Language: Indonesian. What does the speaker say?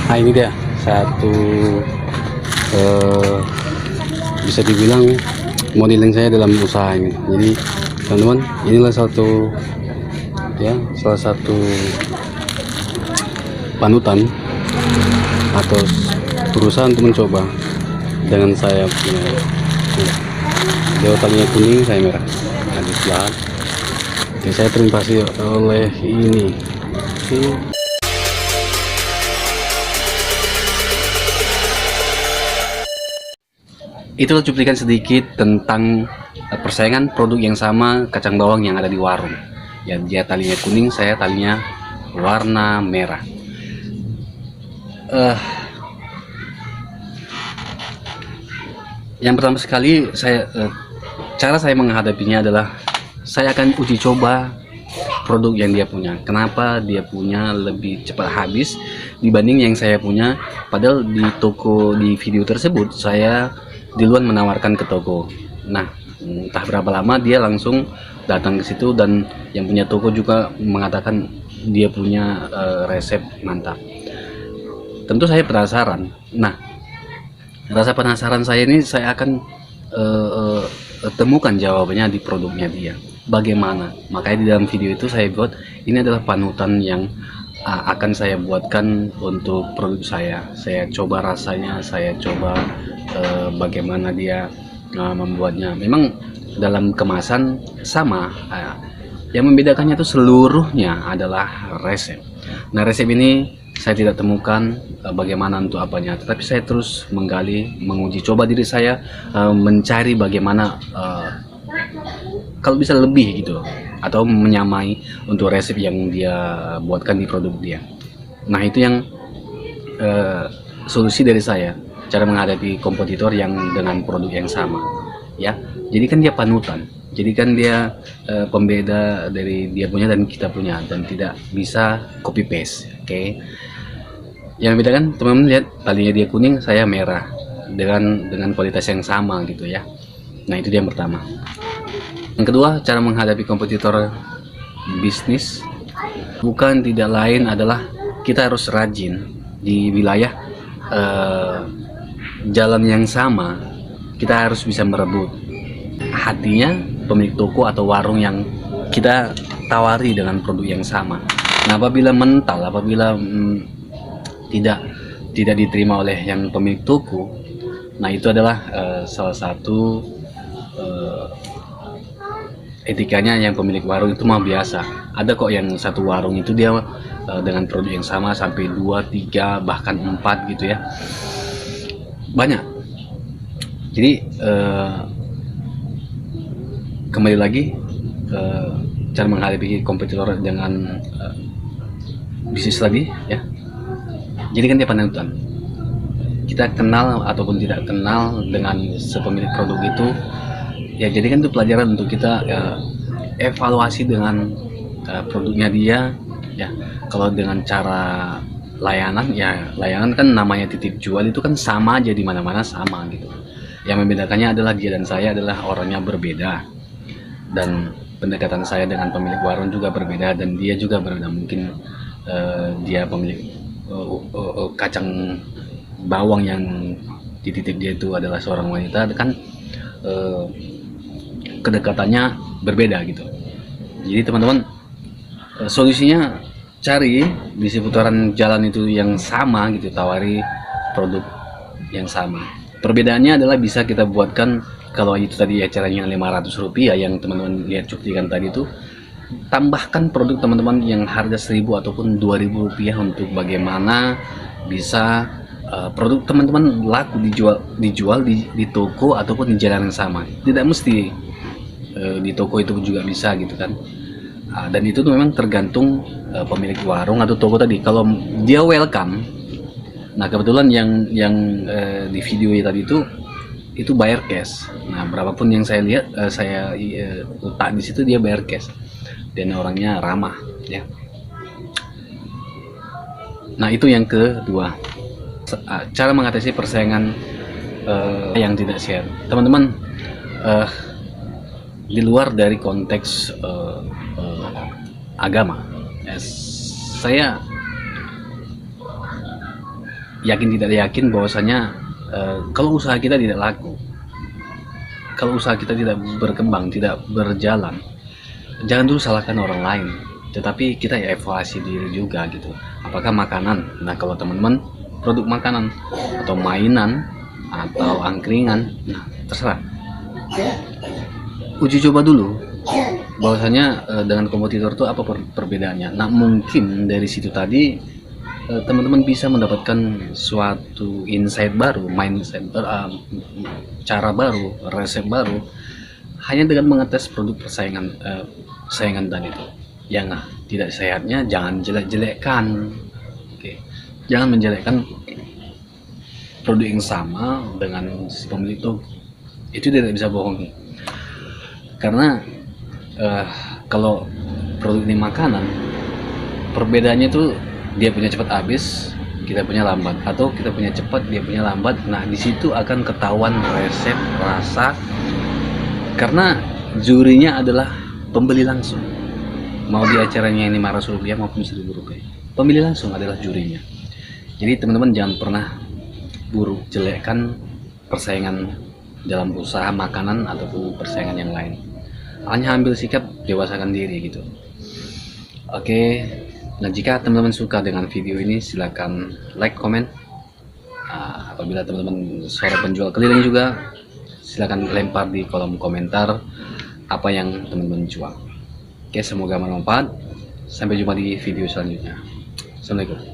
Nah ini dia satu eh, bisa dibilang modeling saya dalam usaha ini. Jadi teman-teman, inilah salah satu panutan atau berusaha untuk mencoba dengan saya punya dia talinya kuning, saya merah. Nah di sebelah saya terinspirasi oleh ini. Oke. Itu cuplikan sedikit tentang persaingan produk yang sama kacang bawang yang ada di warung. Ya, dia talinya kuning, saya talinya warna merah. Yang pertama sekali cara saya menghadapinya adalah saya akan uji coba produk yang dia punya. Kenapa dia punya lebih cepat habis dibanding yang saya punya? Padahal di toko di video tersebut saya duluan menawarkan ke toko. Nah, entah berapa lama dia langsung datang ke situ dan yang punya toko juga mengatakan dia punya resep mantap. Tentu saya penasaran. Nah, rasa penasaran saya ini saya akan temukan jawabannya di produknya dia. Bagaimana? Makanya di dalam video itu saya buat ini adalah panutan yang akan saya buatkan untuk produk saya. Saya coba rasanya, saya coba bagaimana dia membuatnya. Memang dalam kemasan sama, yang membedakannya itu seluruhnya adalah resep. Nah, resep ini saya tidak temukan bagaimana untuk apanya, tetapi saya terus menggali, menguji coba diri saya, mencari bagaimana kalau bisa lebih gitu, atau menyamai untuk resep yang dia buatkan di produk dia. Nah, itu yang solusi dari saya, cara menghadapi kompetitor yang dengan produk yang sama, ya. Jadi kan dia panutan, jadi kan dia pembeda dari dia punya dan kita punya, dan tidak bisa copy paste. Oke. Yang membedakan teman-teman lihat, talinya dia kuning, saya merah, dengan kualitas yang sama gitu ya. Nah, itu dia yang pertama. Yang kedua, cara menghadapi kompetitor bisnis bukan tidak lain adalah kita harus rajin di wilayah jalan yang sama. Kita harus bisa merebut hatinya pemilik toko atau warung yang kita tawari dengan produk yang sama. Nah, apabila mental, apabila tidak diterima oleh yang pemilik toko, nah itu adalah salah satu etikanya yang pemilik warung itu mah biasa. Ada kok yang satu warung itu dia dengan produk yang sama sampai 2, 3, bahkan 4 gitu ya. Banyak. Jadi kembali lagi ke cara menghadapi kompetitor dengan bisnis tadi ya. Jadi kan dia panutan. Kita kenal ataupun tidak kenal dengan sepemilik produk itu, ya jadi kan itu pelajaran untuk kita evaluasi dengan produknya dia ya. Kalau dengan cara layanan, ya layanan kan namanya titip jual, itu kan sama aja di mana-mana sama gitu. Yang membedakannya adalah dia dan saya adalah orangnya berbeda, dan pendekatan saya dengan pemilik warung juga berbeda, dan dia juga berbeda. Mungkin dia pemilik kacang bawang yang dititip dia itu adalah seorang wanita, kan kedekatannya berbeda gitu. Jadi teman-teman, solusinya cari di seputaran jalan itu yang sama gitu, tawari produk yang sama. Perbedaannya adalah bisa kita buatkan, kalau itu tadi acaranya Rp500 yang teman-teman lihat cuplikan tadi itu, tambahkan produk teman-teman yang harga 1.000 ataupun Rp2.000 untuk bagaimana bisa produk teman-teman laku dijual di toko ataupun di jalan yang sama. Tidak mesti di toko itu juga bisa gitu kan. Dan itu tuh memang tergantung pemilik warung atau toko tadi. Kalau dia welcome, nah kebetulan yang di video tadi itu bayar cash. Nah, berapapun yang saya lihat, saya letak di situ dia bayar cash, dan orangnya ramah ya. Nah, itu yang kedua, cara mengatasi persaingan yang tidak share. Teman-teman, di luar dari konteks agama, saya yakin tidak yakin bahwasanya kalau usaha kita tidak laku, kalau usaha kita tidak berkembang, tidak berjalan, jangan dulu salahkan orang lain, tetapi kita ya evaluasi diri juga gitu. Apakah makanan, nah kalau teman-teman produk makanan atau mainan atau angkringan, nah terserah, uji coba dulu bahwasanya dengan kompetitor itu apa perbedaannya. Nah mungkin dari situ tadi teman-teman bisa mendapatkan suatu insight baru, mindset, cara baru, resep baru, hanya dengan mengetes produk saingan tadi itu. Yang tidak sehatnya jangan jelek-jelekkan. Oke. Jangan menjelekkan produk yang sama dengan si pemilik itu tidak bisa bohongi. Karena kalau produk ini makanan, perbedaannya itu dia punya cepat habis, kita punya lambat, atau kita punya cepat, dia punya lambat. Nah di situ akan ketahuan resep, rasa, karena jurinya adalah pembeli langsung. Mau di acaranya ini Rp500 maupun Rp1.000, pembeli langsung adalah jurinya. Jadi teman-teman jangan pernah buruk jelekkan persaingan dalam usaha makanan ataupun persaingan yang lain. Hanya ambil sikap, dewasakan diri gitu. Oke. Nah jika teman-teman suka dengan video ini silahkan like, komen. Apabila teman-teman seorang penjual keliling juga, silahkan lempar di kolom komentar apa yang teman-teman jual. Oke, semoga bermanfaat. Sampai jumpa di video selanjutnya. Assalamualaikum.